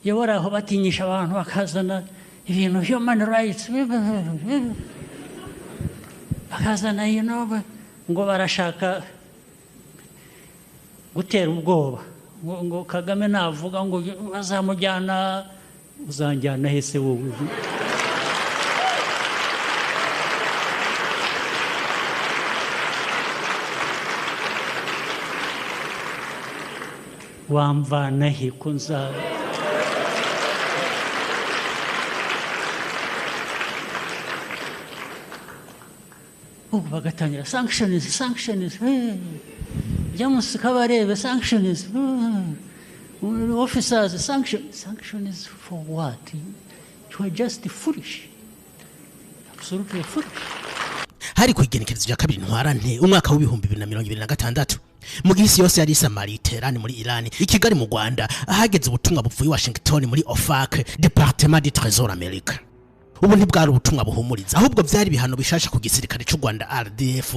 yabora aho batinyisha abantu bakazana ibintu human rights bakazana ngo barashaka gutera ubwoba ngo Kagame navuga ngo bazamujyana uzanjyana hese wowe wamvana he kunza ubu bagatangira sanctions James Kabarebe sanctions officers sanctions for what? You are just foolish, absolutely foolish. Hari kwigenekerezo rya kabiri ntwarante umwaka w'ibihumbi 2026 mu gisi yose yari Samari Terani muri Iran ikigali mu Rwanda ahageze ubutumwa buvuye Washington muri OFAC Departement du Trésor America. Ubu ntibwari ubutumwa buhumuriza ahubwo byari bihano bishasha ku gisirikare cy'u Rwanda RDF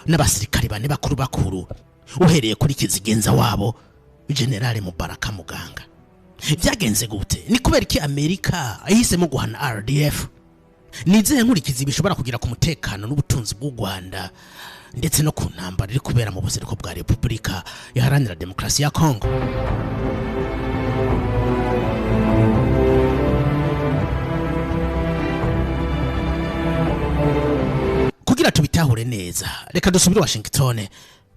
n'abasirikare bane bakuru uhereye kuri kizigenza wabo General Mubaraka Muganga. Vyagenze gute? Ni kubera iki Amerika ahisemo guhana RDF? Nize nkurikizi bishobora kugira ku mutekano n'ubutunzi bw'u Rwanda ndetse no ku ntambara iri kubera mu buseruko bwa Republika Iharanira Demokarasi ya Kongo. Kugira tubitahure neza reka dusubire Washington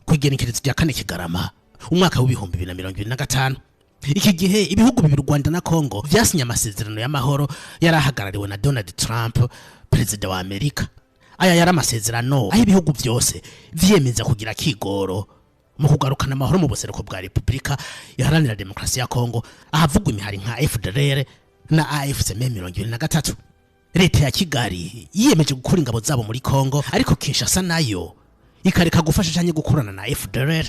kwigenekerezo rya kane Kigarama umwaka w'ibihumbi 2025. Iki gihe ibihugu bibiri Rwanda na Kongo vyasinye amasezerano y'amahoro yarahagarariwe na Donald Trump perezida wa Amerika. Aya yari amasezerano aho ibihugu byose vyemeza kugira kigoro mu kugarukana amahoro mu buseruko bwa Republika Iharanira Demokarasi ya Kongo ahavugwa imihari nka FDLR na AFC M23. Leta ya Kigali yiyemeje gukura ingabo zabo muri Kongo ariko Kinshasa nayo ikareka gufasha cyane gukorana na FDLR.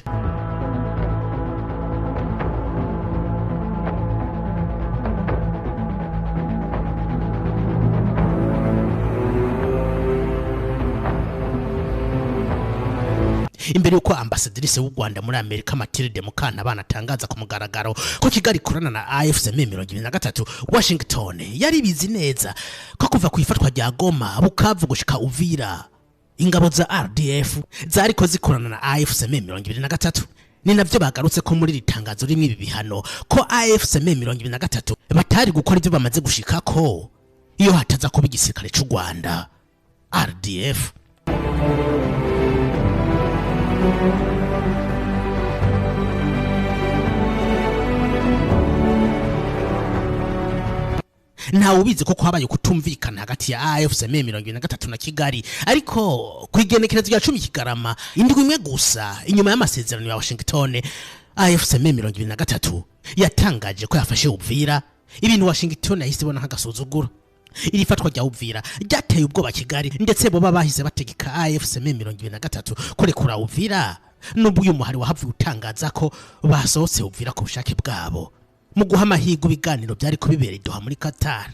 Imbere yuko ambasadrise w'u Rwanda muri Amerika Matilde Mukantabana atangaza ku mugaragaro ko Kigali kurana na AFC M23, Washington yari bizi neza ko kuva ku ifatwa rya Goma Bukavu gushika Uvira ingabo za RDF zariko zikorana na AFC M23. Ni navyo bagarutse ko muri ritangazo rimwe ibi bihano ko AFC M23 batari gukora ibyo bamaze gushika ko iyo hataza kuba igisirikare cy'u Rwanda RDF. Nta ubizi ko habaye kutumvikana hagati ya AFC M23 na Kigali ariko kwigenekerezo rya 10 Kigarama indwi imwe gusa inyuma y'amasezerano ya Washington AFC M23 yatangaje ko yafashe Uvira ibintu Washington yahise ibona nk'agasuzuguro. Iri fatwa rya Uvira ryateye ubwoba Kigali ndetse bo bahise bategeka AFC M23 kurekura Uvira n'ubwo uyu muhari wahavuye utangaza ko basohotse Uvira ku bushake bwabo mu guha amahigo biganiro byari kubibera Doha muri Qatar.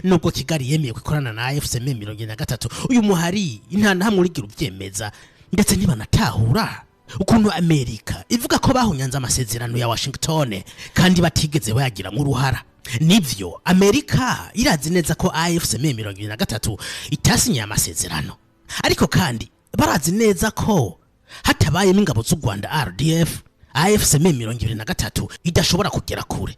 Nubwo Kigali yemeye gukorana na AFC M23 uyu muhari nta hamwe urigira ubyemeza ndetse ntibanatahura ukuntu Amerika ivuga ko bahunyanze amasezerano ya Washington kandi batigeze bayagira mu ruhara. Nivyo Amerika irazi neza ko AFC M23 itasinye amasezerano ariko kandi barazi neza ko hatabaye ingabo z'u Rwanda RDF AFC M23 idashobora kugera kure.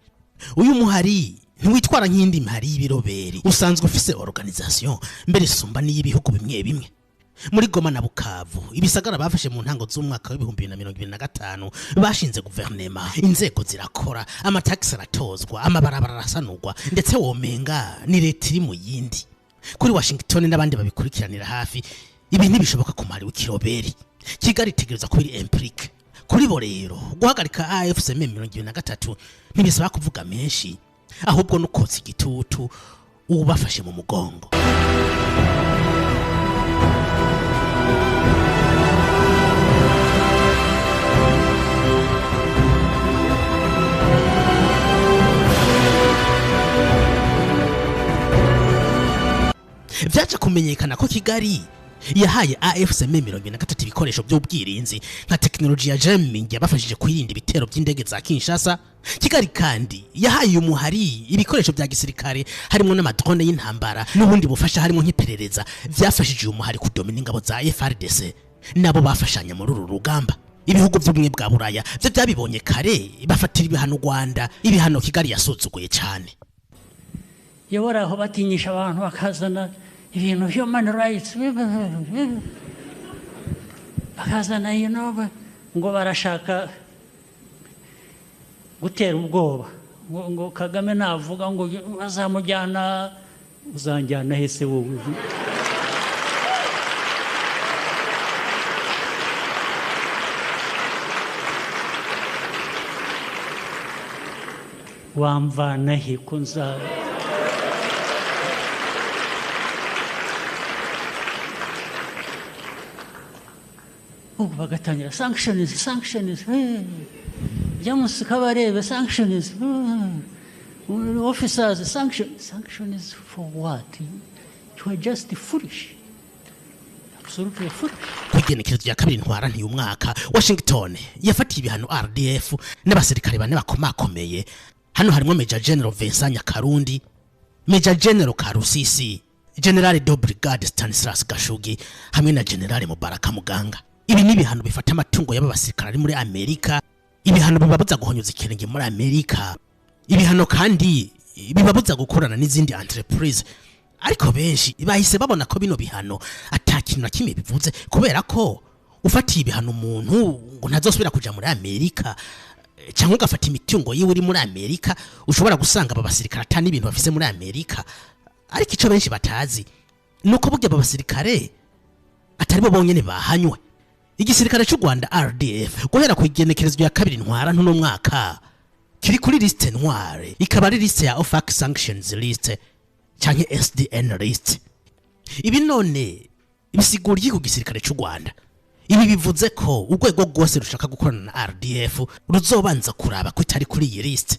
Uyu muhari ntiwitwara nk'indi mihari y'ibiroberi usanzwe ufise organisation mbere sumba n'ibihugu bimwe muri Goma na Bukavu. Ibisagara bafashe mu ntango z'umwaka w'ibihumbi 2025 bashinze guverinema, inzego zirakora, amataxi aratozwa, amabarabara arasanurwa ndetse womenga ni leta iri mu yindi. Kuri Washington n'abandi babikurikiranira hafi ibi ntibishoboka ku mari w'ikiroberi. Kigali tegereza kuri implique. Kuri bo rero guhagarika AFC M23 ntibisaba kuvuga menshi ahubwo n'ukotsa igitutu ubafashe mu mugongo. Vyaje kumenyekana ko Kigali yahaye AFSM 23 ibikoresho by'ubwirinzi nka teknoloji ya jamming yabafashije kwirinda ibitero by'indege za Kinshasa. Kigali kandi yahaye umuhari ibikoresho bya gisirikare harimo n'amadrone y'intambara n'ubundi bufasha harimo nk'iperereza byafashije umuhari kudomina ingabo za FRDC nabo bafashanya muri uru rugamba. Ibihugu by'ubumwe bwa Buraya byo byabibonye kare bafatira ibihano Rwanda, ibihano Kigali yasuzuguye cyane. Yobora aho batinyisha abantu bakazana ibintu human rights bakazana ngo barashaka gutera ubwoba ngo Kagame navuga ngo bazamujyana, uzanjyana hese wowe? Wamvana he kunza bagatangira sanctions James Kabarebe sanctions officers sanctions for what? You are just foolish, absolutely foolish. Kugenekerezo rya kabiri ntwara nti umwaka Washington yafatiye ibihano RDF n'abasirikare bane bakomakomeye. Hano harimo Major General Vincent Nyakarundi, Major General Karusisi, General de Brigade Stanislas Gashugi hamwe na General Mubaraka Muganga. Ibi ni ibihano bifata amatungo y'abasirikare ari muri Amerika, ibihano bibabuza guhonyuza ikirenge muri Amerika, ibihano kandi bibabuza gukorana n'izindi entreprise. Ariko benshi bahise babona ko bino bihano atakintu na kimwe bivuze, kubera ko ufatiye ibihano umuntu ngo ntazosubira kuja muri Amerika cyangwa ugafata imitungo yiwe uri muri Amerika, ushobora gusanga aba basirikare atani ibintu bafise muri Amerika. Ariko ico benshi batazi nuko burya aba basirikare atari bo bonyene bahanywe. Igisirikare cy'u Rwanda RDF guhera ku igenekerezo ya kabiri ntwara ntuno mwaka kiri kuri liste noire, ikaba ari liste ya OFAC sanctions list cyangwa SDN list. Ibi none bisigura iki ku gisirikare cy'u Rwanda? Ibi bivuze ko urwego rwose rushaka gukorana na RDF ruzobanza kuraba ko itari kuri iyi list.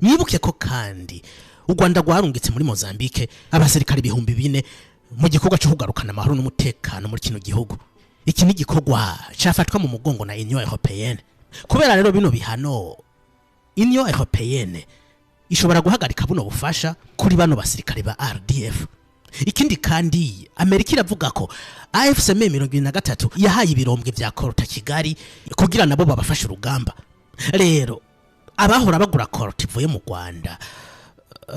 Mwibuke ko kandi u Rwanda rwarungitse muri Mozambique abasirikare 4,000 mu gikorwa cyo kugarukana amahoro n'umutekano muri kino gihugu. Iki ni gikorwa cyafatwa mu mugongo na Union Européenne. Kubera rero bino bihano Union Européenne ishobora guhagarika buno bufasha kuri bano basirikare ba RDF. Ikindi kandi Amerika iravuga ko AFSM 23 yahaye ibirombwe vya Korota Kigali kugira nabo babafasha urugamba. Rero abahora bagura Korota ivuye mu Rwanda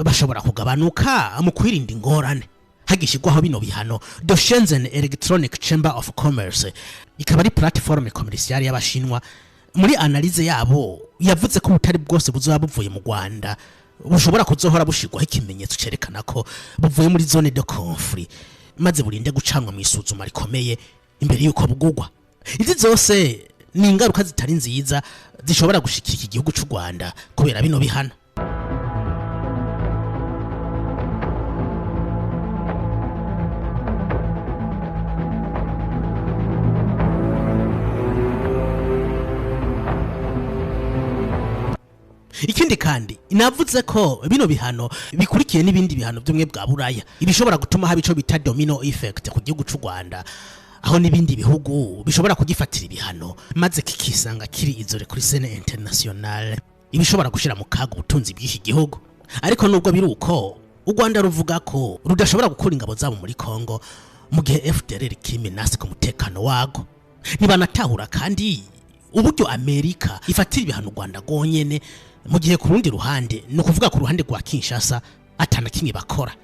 bashobora kugabanuka mu kwirinda ingorane. Hagishigwaho bino bihano The Shenzhen Electronic Chamber of Commerce ikaba ari platform commercial y'abashinwa. Muri analyze yabo yavuze ko butari bwose buzoba buvuye mu Rwanda bushobora kuzohora bushigwaho ikimenyetso cerekana ko buvuye muri zone de conflit, maze burinde gucanwa mu isuzuma rikomeye imbere yuko bugugwa. Izi zose ni ingaruka zitari nziza zishobora gushikira iki gihugu cy'u Rwanda kubera bino bihano. Ikindi kandi inavuze ko bino bihano bikurikiye n'ibindi bihano by'umwe bwa Buraya ibishobora gutuma haba ico bita domino effect ku gihugu cy'u Rwanda, aho n'ibindi bihugu bishobora kugifatira ibihano maze kikisanga kiri izore kuri scene internationale, ibishobora gushira mu kaga ubutunzi bw'iki gihugu. Ariko nubwo biruko u Rwanda ruvuga ko rudashobora gukora ingabo zabo muri Kongo mu gihe FDLR kimenase ku mutekano wago. Nibanatahura kandi uburyo Amerika ifatira ibihano Rwanda gonyene mu gihe ku rundi ruhande no kuvuga ku ruhande rwa Kinshasa atana kimwe bakora.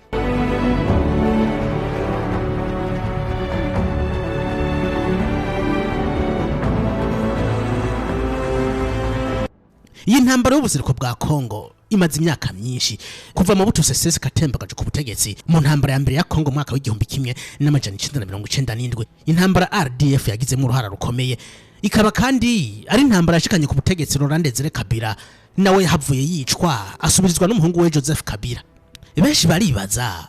Iyi ntambara y'ubuziriko bwa Kongo imaze imyaka myinshi kuva mu buto Sese Katembagaje ku butegetsi mu ntambara ya mbere ya Kongo mwaka w'1997. Intambara RDF yagizemo uruhara rukomeye, ikaba kandi ari intambara yashikanye ku butegetsi Laurent Desire Kabila nawe havuye yicwa asubirizwa n'umuhungu we Joseph Kabila. Benshi baribaza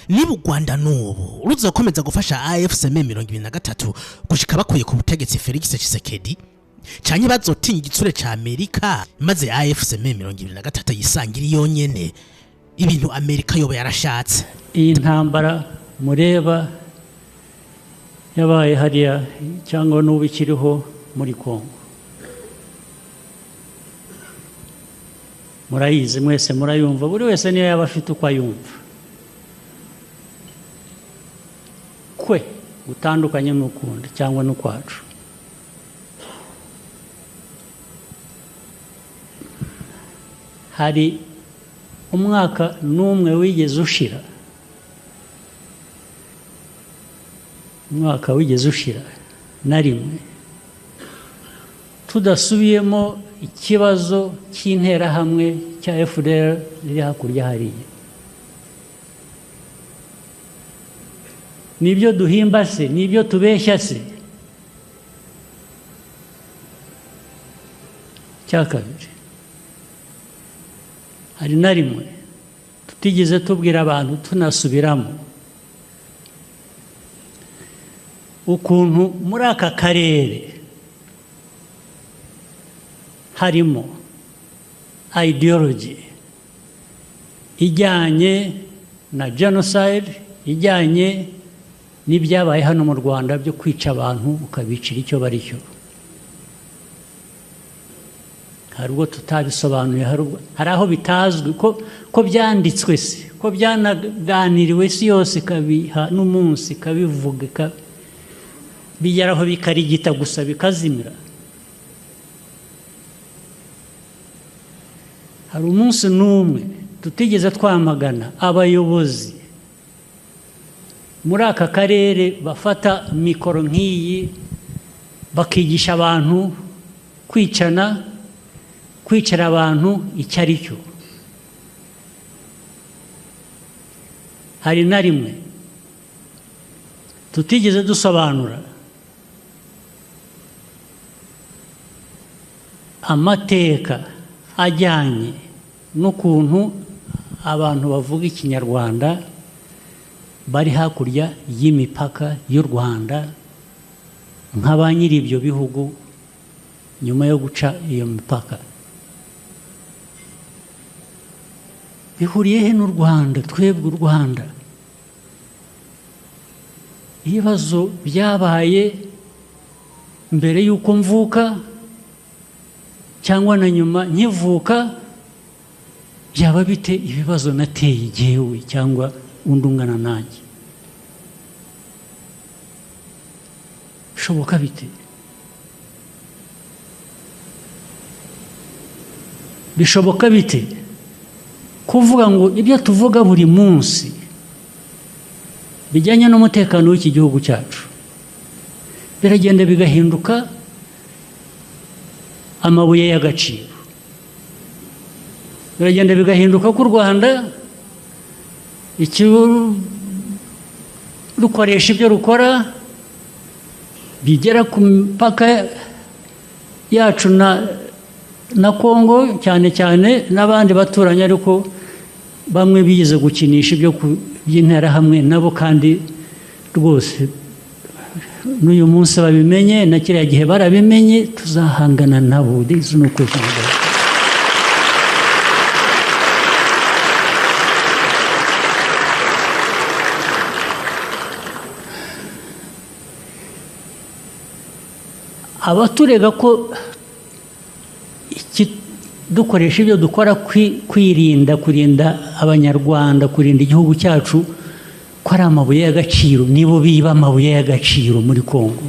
niba u Rwanda n'ubu ruzokomeza gufasha AFSM 23 gushika bakuye ku butegetsi Felix Tshisekedi cyanye bazotinya igitsure ca Amerika maze AFSM 23 yisangira yonyene ibintu Amerika yoba yarashatse. Iyi ntambara mureba yabaye hariya cyangwa n'ubu ikiriho muri Kongo. Murayizi mwese, murayumva, buri wese niyo yaba afite uko ayumva. Kwe gutandukanye n'ukundi cyangwa n'ukwacu. Hari umwaka n'umwe wigeze ushira, umwaka wigeze ushira na rimwe tudasubiyemo ikibazo cy'interahamwe cya FDR riri hakurya hariya. Nibyo duhimba se, nibyo tubeshya se? Cya kabiri, hari na rimwe tutigeze tubwira abantu tunasubiramo ukuntu muri aka karere harimo ideology ijyanye na genocide, ijyanye n'ibyabaye hano mu Rwanda byo kwica abantu ukabicira icyo bari cyo. Hari ubwo tutabisobanuye, hari aho bitazwi ko byanditswe se, ko byanaganiriwe si yose ikabiha n'umunsi ikabivuga, bigeraho bikarigita gusa bikazimira. Hari umunsi n'umwe tutigeze twamagana abayobozi muri aka karere bafata mikoro nk'iyi bakigisha abantu kwicana, kwicara abantu icyo ari cyo. Hari na rimwe tutigeze dusobanura amateka ajyanye n'ukuntu abantu bavuga ikinyarwanda bari hakurya y'imipaka y'u Rwanda nka ba nyiri ibyo bihugu nyuma yo guca iyo mipaka. Bihuriye he n'u Rwanda? Twebwe u Rwanda ibibazo byabaye mbere y'uko mvuka cyangwa na nyuma nkivuka, byaba bite ibibazo nateye jyewe cyangwa undi ungana nanjye? Bishoboka bite? Bishoboka bite kuvuga ngo ibyo tuvuga buri munsi bijyanye n'umutekano w'iki gihugu cyacu biragenda bigahinduka amabuye y'agaciro, biragenda bigahinduka ko u Rwanda rukoresha ibyo rukora bigera ku mipaka yacu na Kongo cyane cyane n'abandi baturanye, ariko bamwe bigize gukinisha ibyo by'interahamwe nabo, kandi rwose n'uyu munsi babimenye na kiriya gihe barabimenye, tuzahangana nabo. This no question about it. Abaturega ko dukoresha ibyo dukora kurinda abanyarwanda, kurinda igihugu cyacu, ko ari amabuye y'agaciro, nibo biba amabuye y'agaciro muri Kongo.